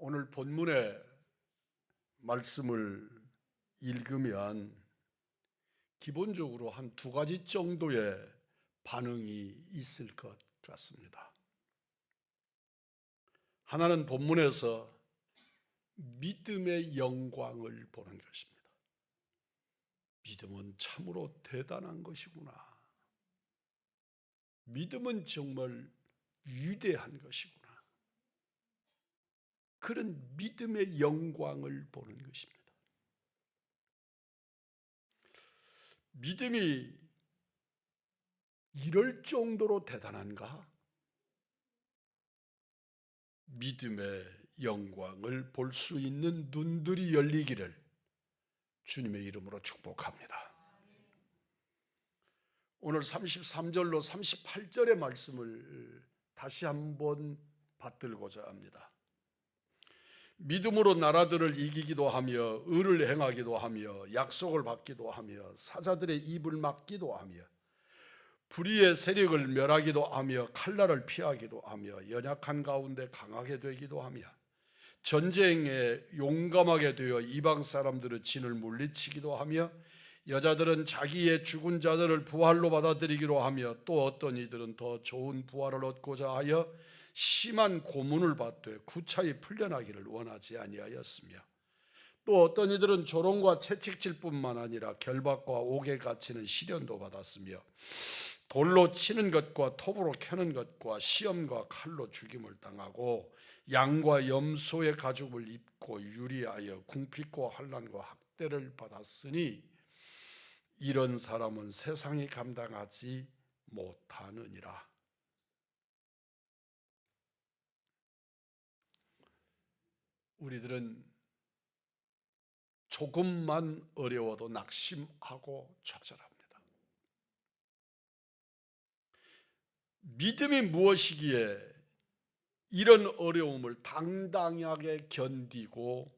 오늘 본문의 말씀을 읽으면 기본적으로 한 두 가지 정도의 반응이 있을 것 같습니다. 하나는 본문에서 믿음의 영광을 보는 것입니다. 믿음은 참으로 대단한 것이구나. 믿음은 정말 위대한 것이구나. 그런 믿음의 영광을 보는 것입니다. 믿음이 이럴 정도로 대단한가? 믿음의 영광을 볼 수 있는 눈들이 열리기를 주님의 이름으로 축복합니다. 오늘 33절로 38절의 말씀을 다시 한번 받들고자 합니다. 믿음으로 나라들을 이기기도 하며 의를 행하기도 하며 약속을 받기도 하며 사자들의 입을 막기도 하며 불의의 세력을 멸하기도 하며 칼날을 피하기도 하며 연약한 가운데 강하게 되기도 하며 전쟁에 용감하게 되어 이방 사람들의 진을 물리치기도 하며 여자들은 자기의 죽은 자들을 부활로 받아들이기로 하며 또 어떤 이들은 더 좋은 부활을 얻고자 하여 심한 고문을 받되 구차히 풀려나기를 원하지 아니하였으며 또 어떤 이들은 조롱과 채찍질 뿐만 아니라 결박과 옥에 갇히는 시련도 받았으며 돌로 치는 것과 톱으로 켜는 것과 시험과 칼로 죽임을 당하고 양과 염소의 가죽을 입고 유리하여 궁핍과 환난과 학대를 받았으니 이런 사람은 세상이 감당하지 못하느니라. 우리들은 조금만 어려워도 낙심하고 좌절합니다. 믿음이 무엇이기에 이런 어려움을 당당하게 견디고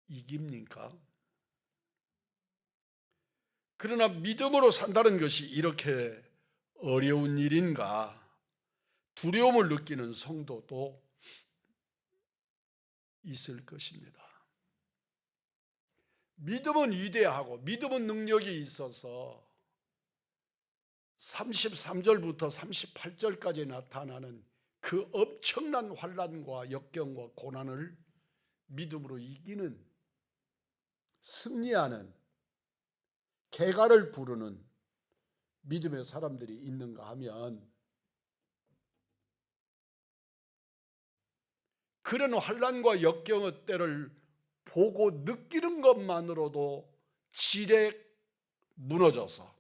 이깁니까? 그러나 믿음으로 산다는 것이 이렇게 어려운 일인가? 두려움을 느끼는 성도도 있을 것입니다. 믿음은 위대하고 믿음은 능력이 있어서 33절부터 38절까지 나타나는 그 엄청난 환난과 역경과 고난을 믿음으로 이기는, 승리하는, 개가를 부르는 믿음의 사람들이 있는가 하면 그런 환난과 역경의 때를 보고 느끼는 것만으로도 지레 무너져서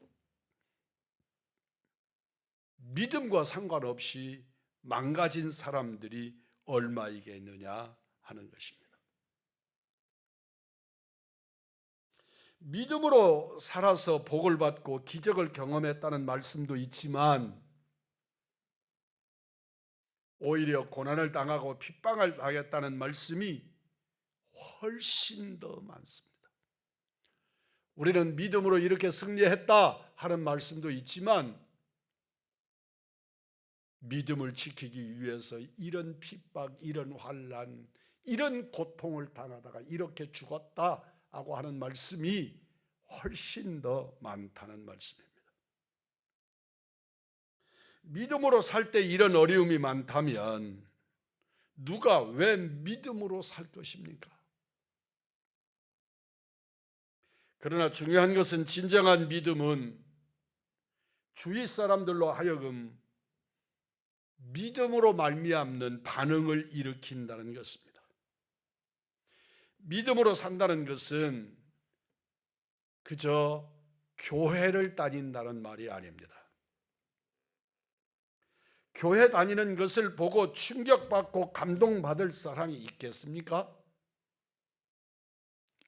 믿음과 상관없이 망가진 사람들이 얼마이겠느냐 하는 것입니다. 믿음으로 살아서 복을 받고 기적을 경험했다는 말씀도 있지만 오히려 고난을 당하고 핍박을 당했다는 말씀이 훨씬 더 많습니다. 우리는 믿음으로 이렇게 승리했다 하는 말씀도 있지만 믿음을 지키기 위해서 이런 핍박, 이런 환난, 이런 고통을 당하다가 이렇게 죽었다라고 하는 말씀이 훨씬 더 많다는 말씀입니다. 믿음으로 살 때 이런 어려움이 많다면 누가 왜 믿음으로 살 것입니까? 그러나 중요한 것은 진정한 믿음은 주위 사람들로 하여금 믿음으로 말미암는 반응을 일으킨다는 것입니다. 믿음으로 산다는 것은 그저 교회를 다닌다는 말이 아닙니다. 교회 다니는 것을 보고 충격받고 감동받을 사람이 있겠습니까?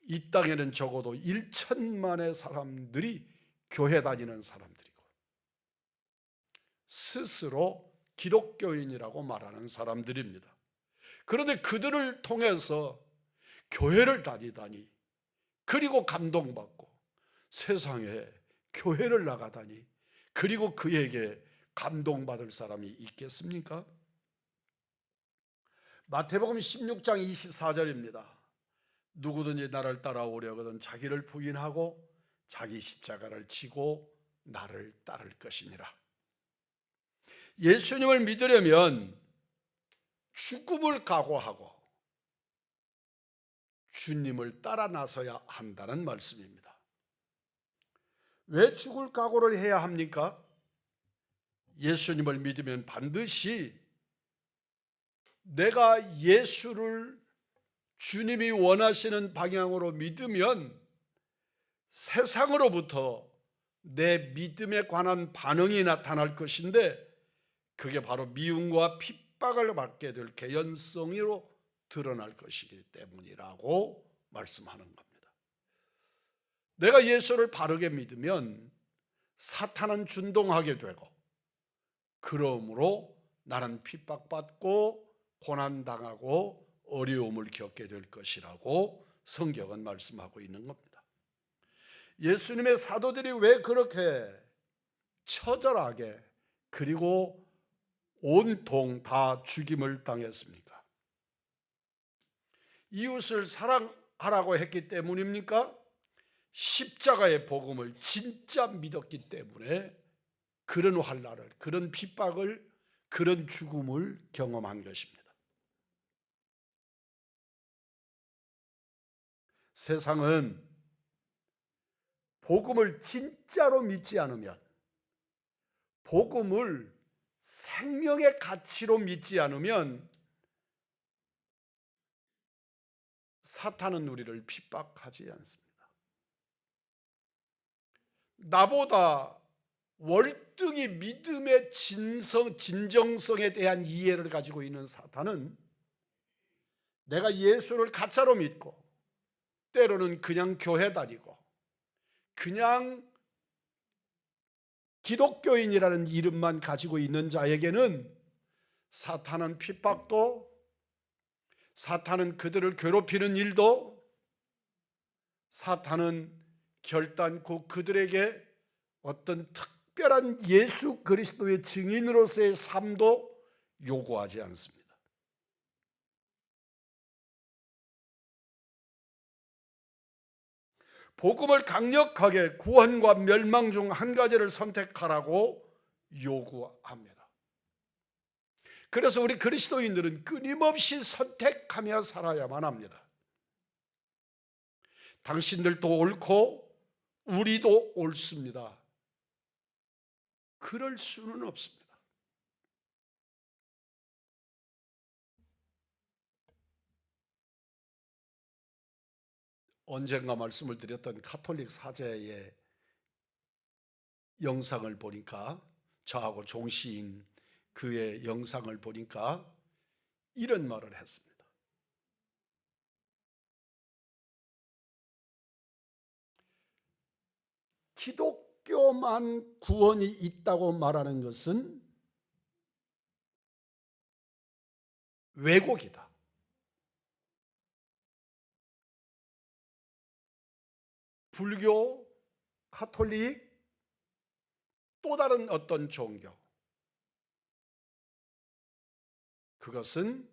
이 땅에는 적어도 1천만의 사람들이 교회 다니는 사람들이고 스스로 기독교인이라고 말하는 사람들입니다. 그런데 그들을 통해서 교회를 다니다니, 그리고 감동받고 세상에 교회를 나가다니, 그리고 그에게 감동받을 사람이 있겠습니까? 마태복음 16장 24절입니다. 누구든지 나를 따라오려거든 자기를 부인하고 자기 십자가를 지고 나를 따를 것이니라. 예수님을 믿으려면 죽음을 각오하고 주님을 따라 나서야 한다는 말씀입니다. 왜 죽을 각오를 해야 합니까? 예수님을 믿으면 반드시 내가 예수를 주님이 원하시는 방향으로 믿으면 세상으로부터 내 믿음에 관한 반응이 나타날 것인데, 그게 바로 미움과 핍박을 받게 될 개연성으로 드러날 것이기 때문이라고 말씀하는 겁니다. 내가 예수를 바르게 믿으면 사탄은 준동하게 되고, 그러므로 나는 핍박받고 고난당하고 어려움을 겪게 될 것이라고 성경은 말씀하고 있는 겁니다. 예수님의 사도들이 왜 그렇게 처절하게 그리고 온통 다 죽임을 당했습니까? 이웃을 사랑하라고 했기 때문입니까? 십자가의 복음을 진짜 믿었기 때문에 그런 환난을, 그런 핍박을, 그런 죽음을 경험한 것입니다. 세상은 복음을 진짜로 믿지 않으면, 복음을 생명의 가치로 믿지 않으면 사탄은 우리를 핍박하지 않습니다. 나보다 월등히 믿음의 진정성에 대한 이해를 가지고 있는 사탄은 내가 예수를 가짜로 믿고 때로는 그냥 교회 다니고 그냥 기독교인이라는 이름만 가지고 있는 자에게는 사탄은 핍박도, 사탄은 그들을 괴롭히는 일도, 사탄은 결단코 그들에게 어떤 특별한 예수 그리스도의 증인으로서의 삶도 요구하지 않습니다. 복음을 강력하게 구원과 멸망 중 한 가지를 선택하라고 요구합니다. 그래서 우리 그리스도인들은 끊임없이 선택하며 살아야만 합니다. 당신들도 옳고 우리도 옳습니다. 그럴 수는 없습니다. 언젠가 말씀을 드렸던 가톨릭 사제의 영상을 보니까, 저하고 종시인 그의 영상을 보니까 이런 말을 했습니다. 기독교만 구원이 있다고 말하는 것은 왜곡이다. 불교, 가톨릭, 또 다른 어떤 종교, 그것은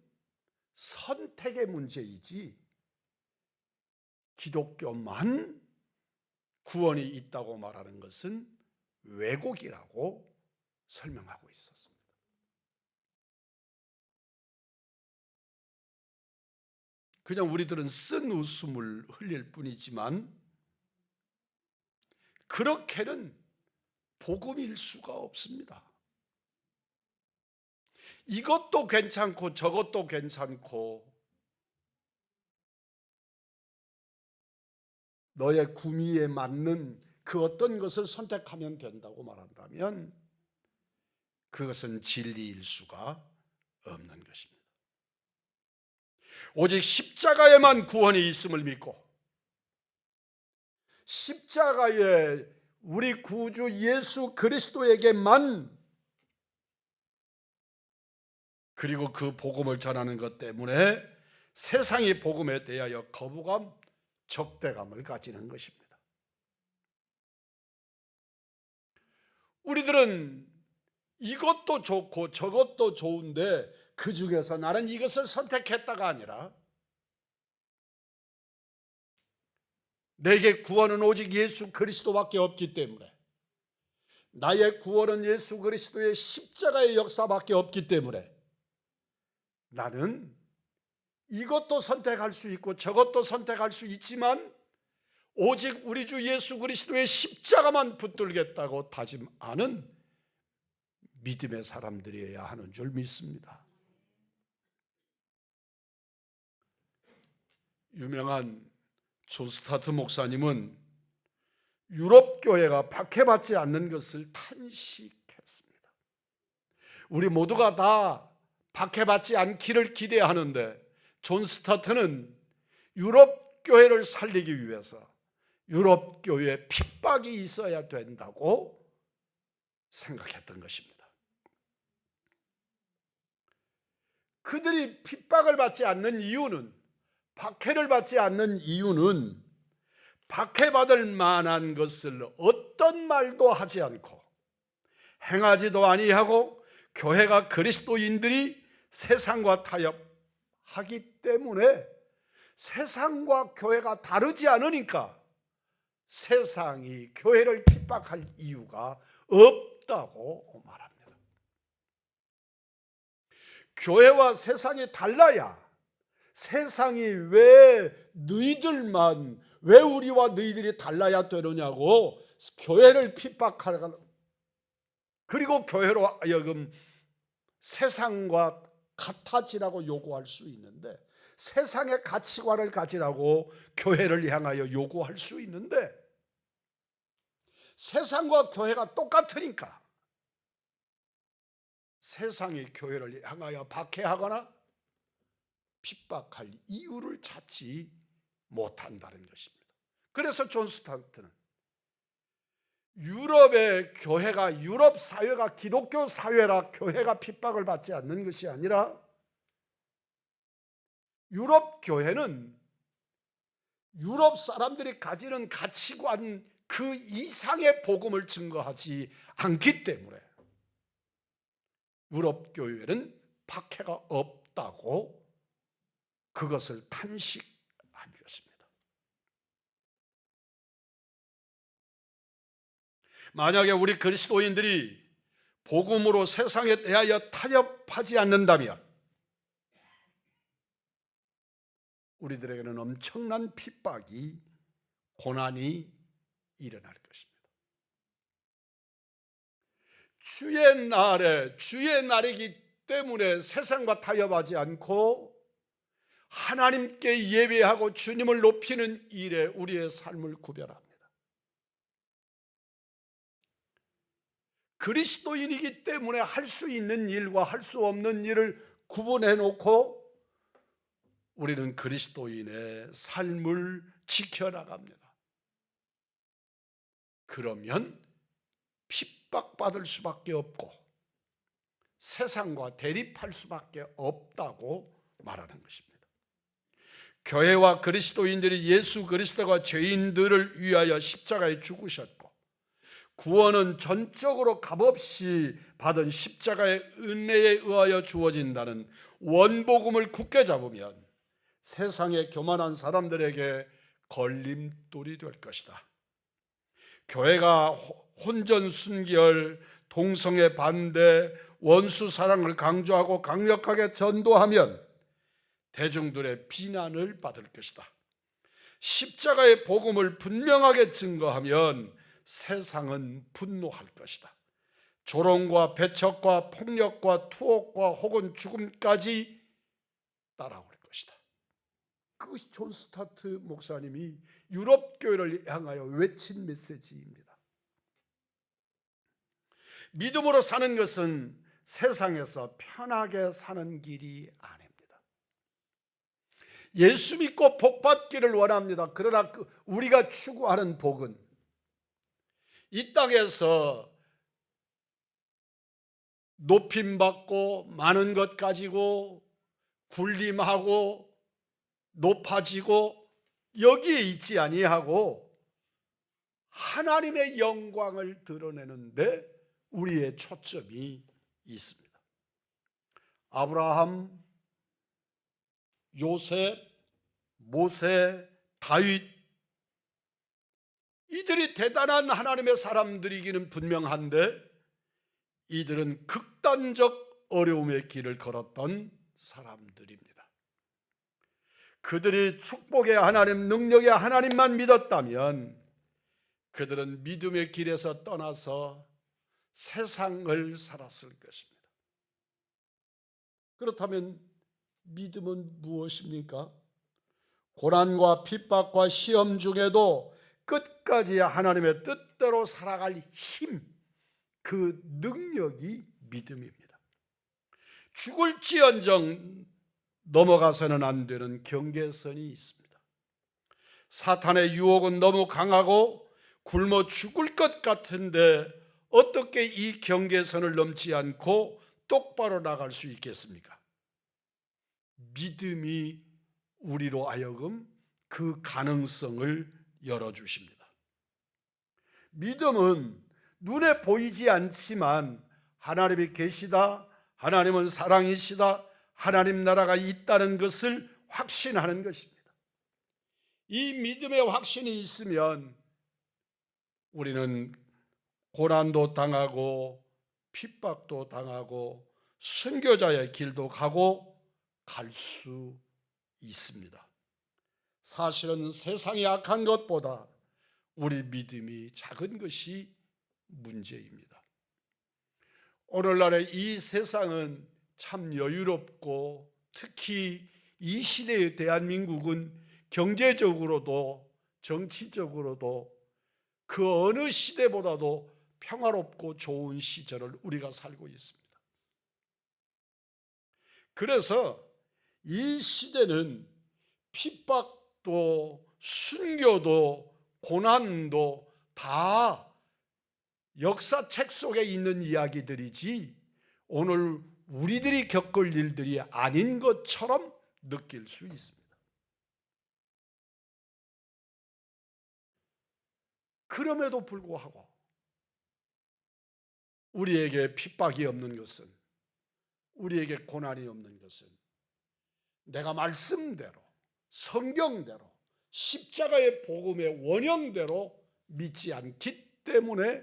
선택의 문제이지 기독교만 구원이 있다고 말하는 것은 왜곡이라고 설명하고 있었습니다. 그냥 우리들은 쓴 웃음을 흘릴 뿐이지만 그렇게는 복음일 수가 없습니다. 이것도 괜찮고 저것도 괜찮고 너의 구미에 맞는 그 어떤 것을 선택하면 된다고 말한다면 그것은 진리일 수가 없는 것입니다. 오직 십자가에만 구원이 있음을 믿고 십자가에 우리 구주 예수 그리스도에게만, 그리고 그 복음을 전하는 것 때문에 세상의 복음에 대하여 거부감, 적대감을 가지는 것입니다. 우리들은 이것도 좋고 저것도 좋은데 그 중에서 나는 이것을 선택했다가 아니라 내게 구원은 오직 예수 그리스도밖에 없기 때문에, 나의 구원은 예수 그리스도의 십자가의 역사밖에 없기 때문에 나는 이것도 선택할 수 있고 저것도 선택할 수 있지만 오직 우리 주 예수 그리스도의 십자가만 붙들겠다고 다짐하는 믿음의 사람들이어야 하는 줄 믿습니다. 유명한 존 스타트 목사님은 유럽 교회가 박해받지 않는 것을 탄식했습니다. 우리 모두가 다 박해받지 않기를 기대하는데 존 스타트는 유럽 교회를 살리기 위해서 유럽 교회에 핍박이 있어야 된다고 생각했던 것입니다. 그들이 핍박을 받지 않는 이유는, 박해를 받지 않는 이유는 박해받을 만한 것을 어떤 말도 하지 않고 행하지도 아니하고 교회가 그리스도인들이 세상과 타협하기 때문에, 세상과 교회가 다르지 않으니까 세상이 교회를 핍박할 이유가 없다고 말합니다. 교회와 세상이 달라야, 세상이 왜 우리와 너희들이 달라야 되느냐고 교회를 핍박하는, 그리고 교회로 하여금 세상과 같아지라고 요구할 수 있는데, 세상의 가치관을 가지라고 교회를 향하여 요구할 수 있는데, 세상과 교회가 똑같으니까 세상이 교회를 향하여 박해하거나 핍박할 이유를 찾지 못한다는 것입니다. 그래서 존 스타트는 유럽의 교회가, 유럽 사회가 기독교 사회라 교회가 핍박을 받지 않는 것이 아니라 유럽 교회는 유럽 사람들이 가지는 가치관 그 이상의 복음을 증거하지 않기 때문에 유럽 교회는 박해가 없다고 그것을 탄식한 것입니다. 만약에 우리 그리스도인들이 복음으로 세상에 대하여 타협하지 않는다면 우리들에게는 엄청난 핍박이, 고난이 일어날 것입니다. 주의 날이기 때문에 세상과 타협하지 않고 하나님께 예배하고 주님을 높이는 일에 우리의 삶을 구별합니다. 그리스도인이기 때문에 할 수 있는 일과 할 수 없는 일을 구분해 놓고 우리는 그리스도인의 삶을 지켜나갑니다. 그러면 핍박받을 수밖에 없고 세상과 대립할 수밖에 없다고 말하는 것입니다. 교회와 그리스도인들이 예수 그리스도가 죄인들을 위하여 십자가에 죽으셨고 구원은 전적으로 값없이 받은 십자가의 은혜에 의하여 주어진다는 원복음을 굳게 잡으면 세상의 교만한 사람들에게 걸림돌이 될 것이다. 교회가 혼전순결, 동성애 반대, 원수 사랑을 강조하고 강력하게 전도하면 대중들의 비난을 받을 것이다. 십자가의 복음을 분명하게 증거하면 세상은 분노할 것이다. 조롱과 배척과 폭력과 투옥과 혹은 죽음까지 따라올 것이다. 그것이 존 스타트 목사님이 유럽 교회를 향하여 외친 메시지입니다. 믿음으로 사는 것은 세상에서 편하게 사는 길이 아닙니다. 예수 믿고 복 받기를 원합니다. 그러나 우리가 추구하는 복은 이 땅에서 높임받고 많은 것 가지고 군림하고 높아지고 여기에 있지 아니하고 하나님의 영광을 드러내는데 우리의 초점이 있습니다. 아브라함, 요셉, 모세, 다윗, 이들이 대단한 하나님의 사람들이기는 분명한데 이들은 극단적 어려움의 길을 걸었던 사람들입니다. 그들이 축복의 하나님, 능력의 하나님만 믿었다면 그들은 믿음의 길에서 떠나서 세상을 살았을 것입니다. 그렇다면 믿음은 무엇입니까? 고난과 핍박과 시험 중에도 끝까지 하나님의 뜻대로 살아갈 힘, 그 능력이 믿음입니다. 죽을지언정 넘어가서는 안 되는 경계선이 있습니다. 사탄의 유혹은 너무 강하고 굶어 죽을 것 같은데 어떻게 이 경계선을 넘지 않고 똑바로 나갈 수 있겠습니까? 믿음이 우리로 하여금 그 가능성을 열어주십니다. 믿음은 눈에 보이지 않지만 하나님이 계시다, 하나님은 사랑이시다, 하나님 나라가 있다는 것을 확신하는 것입니다. 이 믿음의 확신이 있으면 우리는 고난도 당하고 핍박도 당하고 순교자의 길도 가고 갈 수 있습니다. 사실은 세상이 악한 것보다 우리 믿음이 작은 것이 문제입니다. 오늘날의 이 세상은 참 여유롭고 특히 이 시대의 대한민국은 경제적으로도 정치적으로도 그 어느 시대보다도 평화롭고 좋은 시절을 우리가 살고 있습니다. 그래서 이 시대는 핍박도 순교도 고난도 다 역사책 속에 있는 이야기들이지 오늘 우리들이 겪을 일들이 아닌 것처럼 느낄 수 있습니다. 그럼에도 불구하고 우리에게 핍박이 없는 것은, 우리에게 고난이 없는 것은 내가 말씀대로, 성경대로, 십자가의 복음의 원형대로 믿지 않기 때문에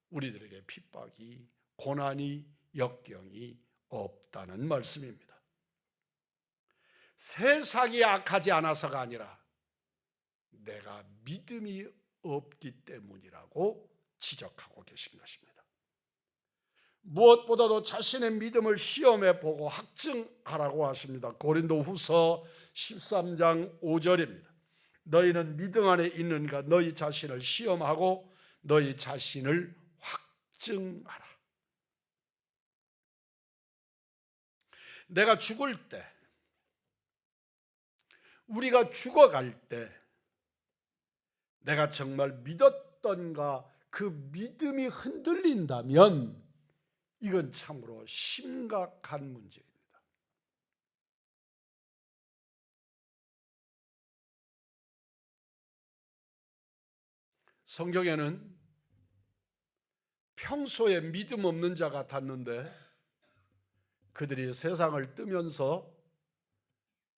우리들에게 핍박이, 고난이, 역경이 없다는 말씀입니다. 세상이 악하지 않아서가 아니라 내가 믿음이 없기 때문이라고 지적하고 계신 것입니다. 무엇보다도 자신의 믿음을 시험해 보고 확증하라고 하십니다. 고린도후서 13장 5절입니다. 너희는 믿음 안에 있는가? 너희 자신을 시험하고 너희 자신을 확증하라. 내가 죽을 때, 우리가 죽어갈 때 내가 정말 믿었던가 그 믿음이 흔들린다면 이건 참으로 심각한 문제입니다. 성경에는 평소에 믿음 없는 자 같았는데 그들이 세상을 뜨면서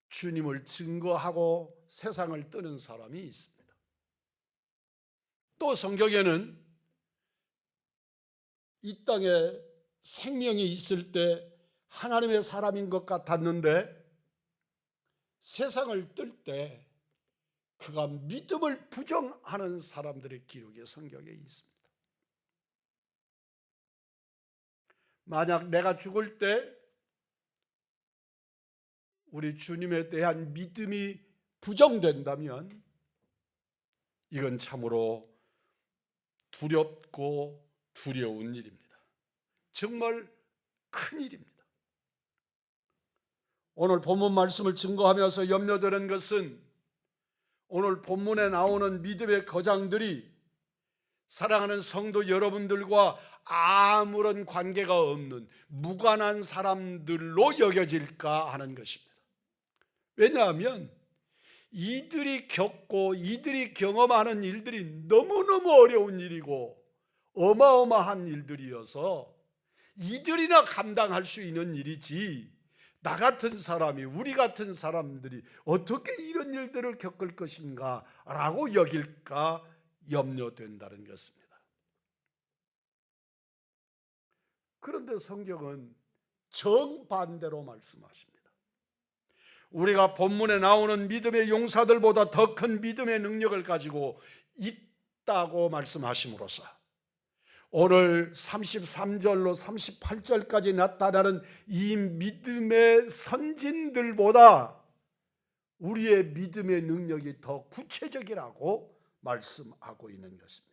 주님을 증거하고 세상을 뜨는 사람이 있습니다. 또 성경에는 이 땅에 생명이 있을 때 하나님의 사람인 것 같았는데 세상을 뜰 때 그가 믿음을 부정하는 사람들의 기록이 성경에 있습니다. 만약 내가 죽을 때 우리 주님에 대한 믿음이 부정된다면 이건 참으로 두렵고 두려운 일입니다. 정말 큰 일입니다. 오늘 본문 말씀을 증거하면서 염려되는 것은 오늘 본문에 나오는 믿음의 거장들이 사랑하는 성도 여러분들과 아무런 관계가 없는 무관한 사람들로 여겨질까 하는 것입니다. 왜냐하면 이들이 겪고 이들이 경험하는 일들이 너무너무 어려운 일이고 어마어마한 일들이어서 이들이나 감당할 수 있는 일이지 나 같은 사람이, 우리 같은 사람들이 어떻게 이런 일들을 겪을 것인가 라고 여길까 염려된다는 것입니다. 그런데 성경은 정반대로 말씀하십니다. 우리가 본문에 나오는 믿음의 용사들보다 더 큰 믿음의 능력을 가지고 있다고 말씀하심으로써 오늘 33절로 38절까지 나타나는 이 믿음의 선진들보다 우리의 믿음의 능력이 더 구체적이라고 말씀하고 있는 것입니다.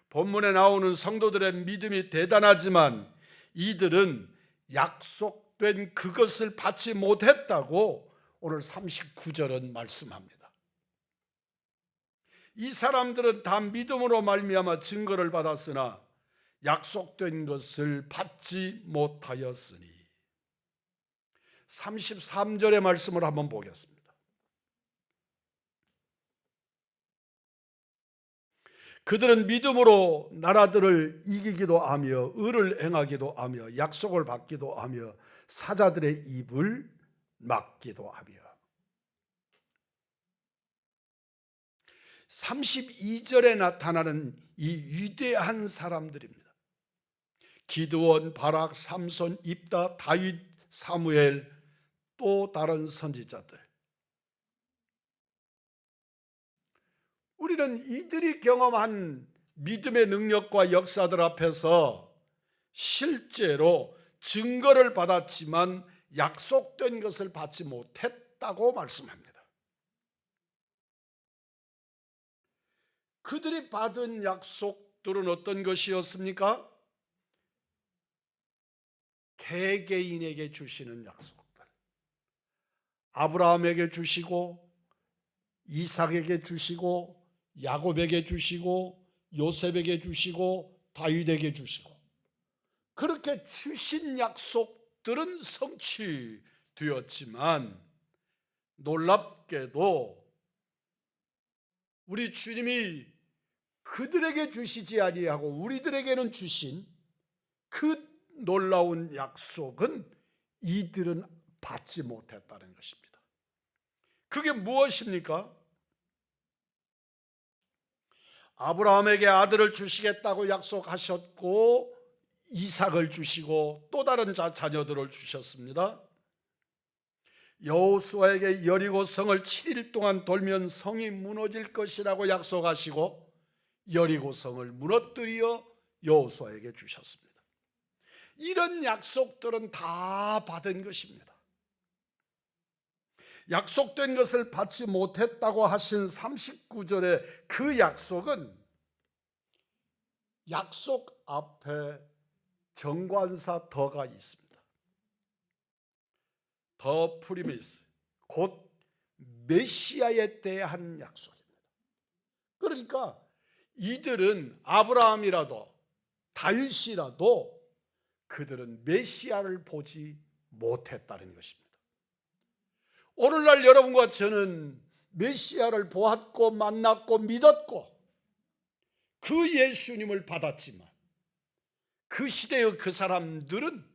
본문에 나오는 성도들의 믿음이 대단하지만 이들은 약속된 그것을 받지 못했다고 오늘 39절은 말씀합니다. 이 사람들은 다 믿음으로 말미암아 증거를 받았으나 약속된 것을 받지 못하였으니. 33절의 말씀을 한번 보겠습니다. 그들은 믿음으로 나라들을 이기기도 하며 의를 행하기도 하며 약속을 받기도 하며 사자들의 입을 막기도 하며. 32절에 나타나는 이 위대한 사람들입니다. 기드온, 바락, 삼손, 입다, 다윗, 사무엘, 또 다른 선지자들. 우리는 이들이 경험한 믿음의 능력과 역사들 앞에서 실제로 증거를 받았지만 약속된 것을 받지 못했다고 말씀합니다. 그들이 받은 약속들은 어떤 것이었습니까? 개개인에게 주시는 약속들. 아브라함에게 주시고, 이삭에게 주시고, 야곱에게 주시고, 요셉에게 주시고, 다윗에게 주시고, 그렇게 주신 약속들은 성취되었지만 놀랍게도 우리 주님이 그들에게 주시지 아니하고 우리들에게는 주신 그 놀라운 약속은 이들은 받지 못했다는 것입니다. 그게 무엇입니까? 아브라함에게 아들을 주시겠다고 약속하셨고 이삭을 주시고 또 다른 자녀들을 주셨습니다. 여호수아에게 여리고 성을 7일 동안 돌면 성이 무너질 것이라고 약속하시고 여리고 성을 무너뜨려 여호수아에게 주셨습니다. 이런 약속들은 다 받은 것입니다. 약속된 것을 받지 못했다고 하신 39절의 그 약속은 약속 앞에 정관사 더가 있습니다. 더 프리미스, 곧 메시아에 대한 약속입니다. 그러니까 이들은 아브라함이라도 다윗이라도 그들은 메시아를 보지 못했다는 것입니다. 오늘날 여러분과 저는 메시아를 보았고 만났고 믿었고 그 예수님을 받았지만 그 시대의 그 사람들은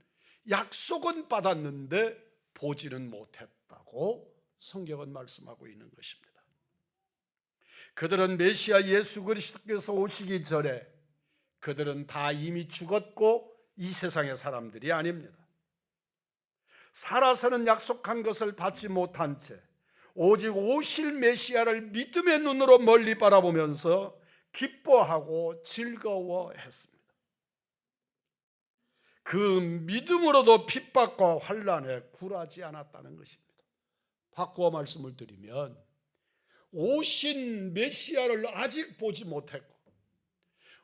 약속은 받았는데 보지는 못했다고 성경은 말씀하고 있는 것입니다. 그들은 메시아 예수 그리스도께서 오시기 전에 그들은 다 이미 죽었고 이 세상의 사람들이 아닙니다. 살아서는 약속한 것을 받지 못한 채 오직 오실 메시아를 믿음의 눈으로 멀리 바라보면서 기뻐하고 즐거워했습니다. 그 믿음으로도 핍박과 환난에 굴하지 않았다는 것입니다. 바꾸어 말씀을 드리면 오신 메시아를 아직 보지 못했고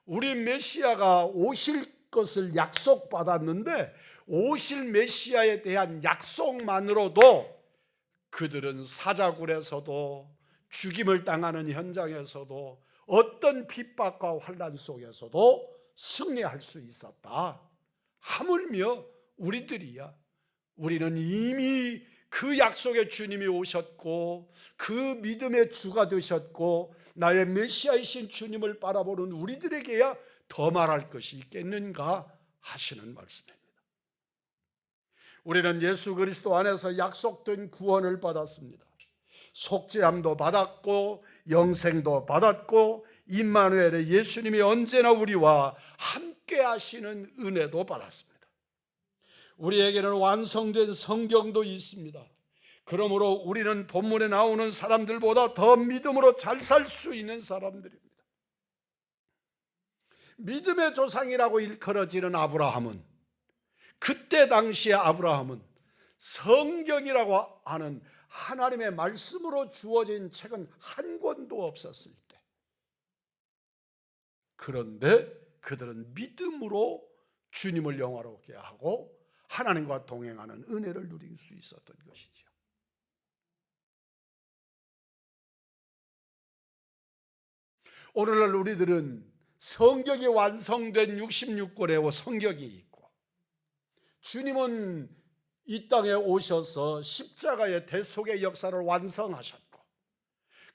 우리 메시아가 오실 것을 약속받았는데 오실 메시아에 대한 약속만으로도 그들은 사자굴에서도 죽임을 당하는 현장에서도 어떤 핍박과 환난 속에서도 승리할 수 있었다. 하물며 우리들이야. 우리는 이미 그 약속의 주님이 오셨고 그 믿음의 주가 되셨고 나의 메시아이신 주님을 바라보는 우리들에게야 더 말할 것이 있겠는가 하시는 말씀입니다. 우리는 예수 그리스도 안에서 약속된 구원을 받았습니다. 속죄함도 받았고 영생도 받았고 임마누엘의 예수님이 언제나 우리와 함께 하시는 은혜도 받았습니다. 우리에게는 완성된 성경도 있습니다. 그러므로 우리는 본문에 나오는 사람들보다 더 믿음으로 잘 살 수 있는 사람들입니다. 믿음의 조상이라고 일컬어지는 아브라함은, 그때 당시의 아브라함은 성경이라고 하는 하나님의 말씀으로 주어진 책은 한 권도 없었을 때, 그런데 그들은 믿음으로 주님을 영화롭게 하고 하나님과 동행하는 은혜를 누릴 수 있었던 것이죠. 오늘날 우리들은 성경이 완성된 66권의 성경이 있고, 주님은 이 땅에 오셔서 십자가의 대속의 역사를 완성하셨고,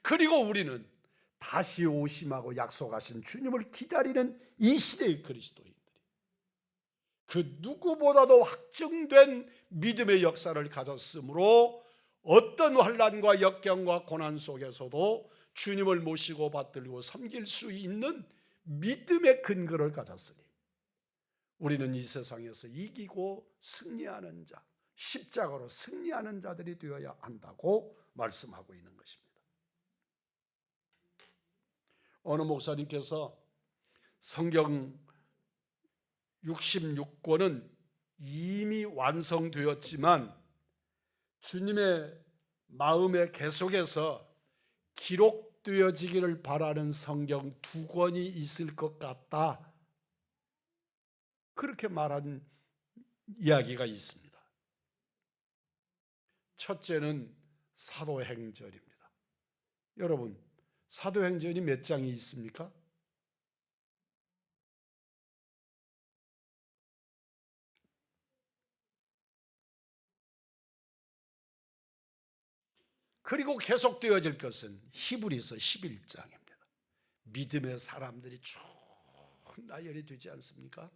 그리고 우리는 다시 오심하고 약속하신 주님을 기다리는 이 시대의 그리스도인들이 그 누구보다도 확증된 믿음의 역사를 가졌으므로 어떤 환난과 역경과 고난 속에서도 주님을 모시고 받들고 섬길 수 있는 믿음의 근거를 가졌으니 우리는 이 세상에서 이기고 승리하는 자, 십자가로 승리하는 자들이 되어야 한다고 말씀하고 있는 것입니다. 어느 목사님께서 성경 66권은 이미 완성되었지만 주님의 마음의 계속해서 기록되어지기를 바라는 성경 2권이 있을 것 같다, 그렇게 말한 이야기가 있습니다. 첫째는 사도행전입니다. 여러분, 사도행전이 몇 장이 있습니까? 그리고 계속되어질 것은 히브리서 11장입니다. 믿음의 사람들이 쭉 나열이 되지 않습니까?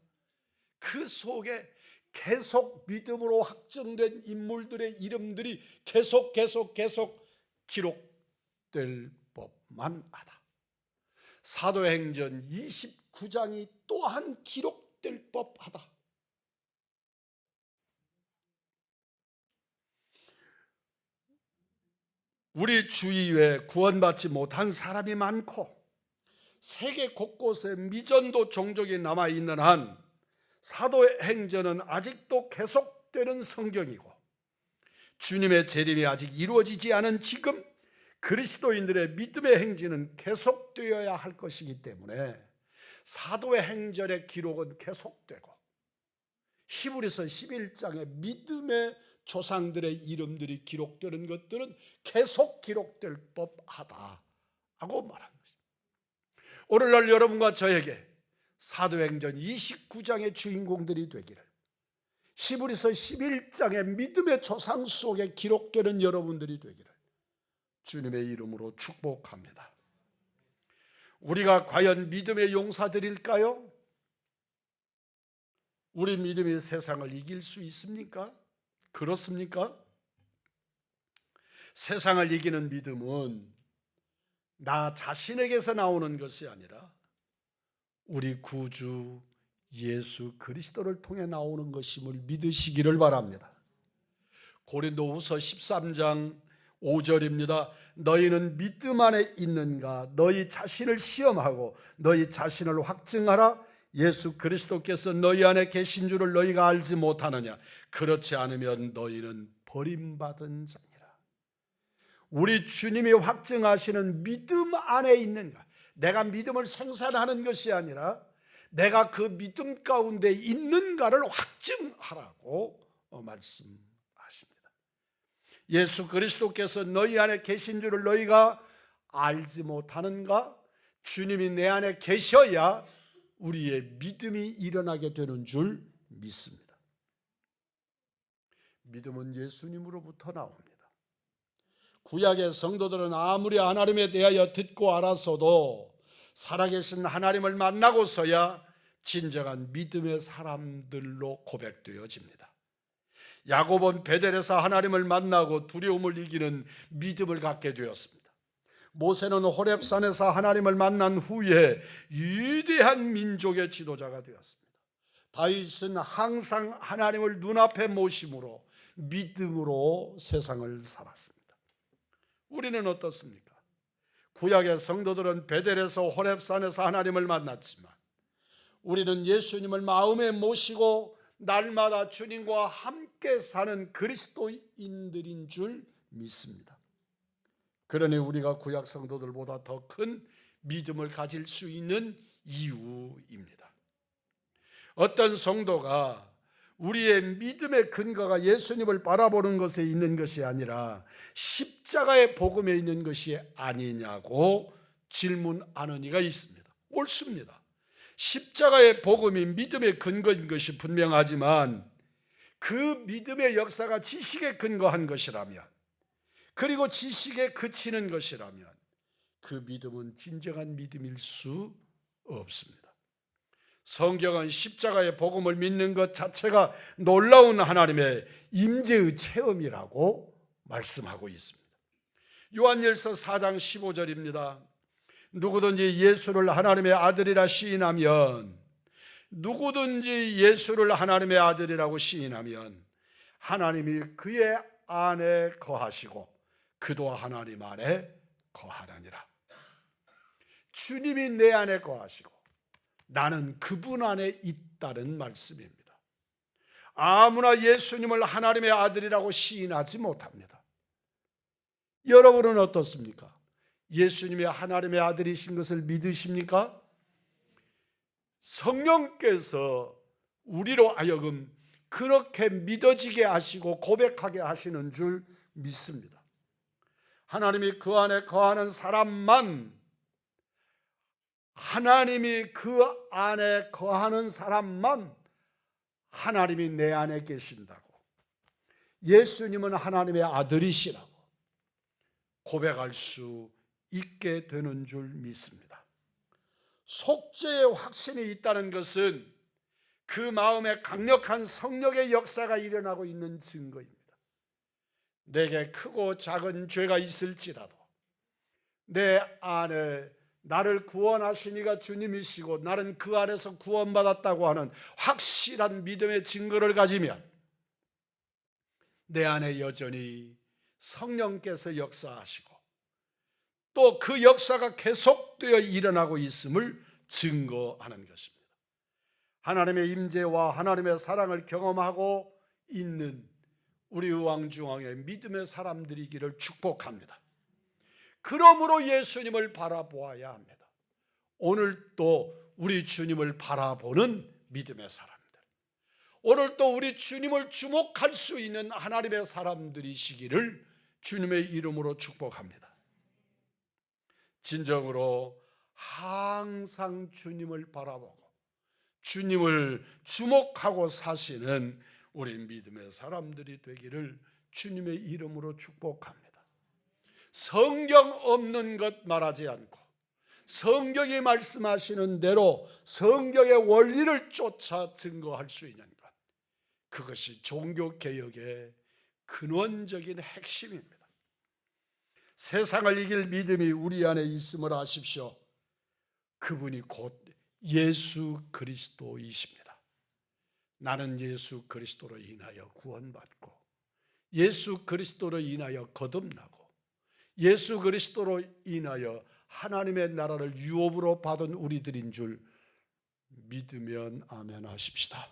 그 속에 계속 믿음으로 확정된 인물들의 이름들이 계속 기록될 법만 하다. 사도행전 29장이 또한 기록될 법하다. 우리 주위에 구원받지 못한 사람이 많고 세계 곳곳에 미전도 종족이 남아있는 한 사도행전은 아직도 계속되는 성경이고, 주님의 재림이 아직 이루어지지 않은 지금 그리스도인들의 믿음의 행진은 계속되어야 할 것이기 때문에 사도의 행전의 기록은 계속되고, 히브리서 11장의 믿음의 조상들의 이름들이 기록되는 것들은 계속 기록될 법하다고 말한 것입니다. 오늘날 여러분과 저에게 사도행전 29장의 주인공들이 되기를, 히브리서 11장의 믿음의 조상 속에 기록되는 여러분들이 되기를 주님의 이름으로 축복합니다. 우리가 과연 믿음의 용사들일까요? 우리 믿음이 세상을 이길 수 있습니까? 그렇습니까? 세상을 이기는 믿음은 나 자신에게서 나오는 것이 아니라 우리 구주 예수 그리스도를 통해 나오는 것임을 믿으시기를 바랍니다. 고린도후서 13장 5절입니다. 너희는 믿음 안에 있는가? 너희 자신을 시험하고 너희 자신을 확증하라. 예수 그리스도께서 너희 안에 계신 줄을 너희가 알지 못하느냐? 그렇지 않으면 너희는 버림받은 자니라. 우리 주님이 확증하시는 믿음 안에 있는가? 내가 믿음을 생산하는 것이 아니라 내가 그 믿음 가운데 있는가를 확증하라고 말씀하십니다. 예수 그리스도께서 너희 안에 계신 줄을 너희가 알지 못하는가? 주님이 내 안에 계셔야 우리의 믿음이 일어나게 되는 줄 믿습니다. 믿음은 예수님으로부터 나옵니다. 구약의 성도들은 아무리 하나님에 대하여 듣고 알았어도 살아계신 하나님을 만나고서야 진정한 믿음의 사람들로 고백되어집니다. 야곱은 베델에서 하나님을 만나고 두려움을 이기는 믿음을 갖게 되었습니다. 모세는 호렙산에서 하나님을 만난 후에 위대한 민족의 지도자가 되었습니다. 다윗은 항상 하나님을 눈앞에 모심으로 믿음으로 세상을 살았습니다. 우리는 어떻습니까? 구약의 성도들은 베델에서 호렙산에서 하나님을 만났지만 우리는 예수님을 마음에 모시고 날마다 주님과 함께 사는 그리스도인들인 줄 믿습니다. 그러니 우리가 구약 성도들보다 더 큰 믿음을 가질 수 있는 이유입니다. 어떤 성도가 우리의 믿음의 근거가 예수님을 바라보는 것에 있는 것이 아니라 십자가의 복음에 있는 것이 아니냐고 질문하는 이가 있습니다. 옳습니다. 십자가의 복음이 믿음의 근거인 것이 분명하지만 그 믿음의 역사가 지식에 근거한 것이라면, 그리고 지식에 그치는 것이라면 그 믿음은 진정한 믿음일 수 없습니다. 성경은 십자가의 복음을 믿는 것 자체가 놀라운 하나님의 임재의 체험이라고 말씀하고 있습니다. 요한일서 4장 15절입니다. 누구든지 예수를 하나님의 아들이라 시인하면, 누구든지 예수를 하나님의 아들이라고 시인하면 하나님이 그의 안에 거하시고 그도 하나님 안에 거하느니라. 주님이 내 안에 거하시고 나는 그분 안에 있다는 말씀입니다. 아무나 예수님을 하나님의 아들이라고 시인하지 못합니다. 여러분은 어떻습니까? 예수님이 하나님의 아들이신 것을 믿으십니까? 성령께서 우리로 하여금 그렇게 믿어지게 하시고 고백하게 하시는 줄 믿습니다. 하나님이 그 안에 거하는 사람만, 하나님이 그 안에 거하는 사람만 하나님이 내 안에 계신다고, 예수님은 하나님의 아들이시라고 고백할 수 있게 되는 줄 믿습니다. 속죄의 확신이 있다는 것은 그 마음에 강력한 성령의 역사가 일어나고 있는 증거입니다. 내게 크고 작은 죄가 있을지라도 내 안에 나를 구원하신 이가 주님이시고 나는 그 안에서 구원받았다고 하는 확실한 믿음의 증거를 가지면 내 안에 여전히 성령께서 역사하시고 또 그 역사가 계속되어 일어나고 있음을 증거하는 것입니다. 하나님의 임재와 하나님의 사랑을 경험하고 있는 우리 의왕중앙의 믿음의 사람들이기를 축복합니다. 그러므로 예수님을 바라보아야 합니다. 오늘 또 우리 주님을 바라보는 믿음의 사람들, 오늘 또 우리 주님을 주목할 수 있는 하나님의 사람들이시기를 주님의 이름으로 축복합니다. 진정으로 항상 주님을 바라보고 주님을 주목하고 사시는 우리 믿음의 사람들이 되기를 주님의 이름으로 축복합니다. 성경 없는 것 말하지 않고 성경이 말씀하시는 대로 성경의 원리를 쫓아 증거할 수 있는 것, 그것이 종교개혁의 근원적인 핵심입니다. 세상을 이길 믿음이 우리 안에 있음을 아십시오. 그분이 곧 예수 그리스도이십니다. 나는 예수 그리스도로 인하여 구원받고 예수 그리스도로 인하여 거듭나고 예수 그리스도로 인하여 하나님의 나라를 유업으로 받은 우리들인 줄 믿으면 아멘 하십시다.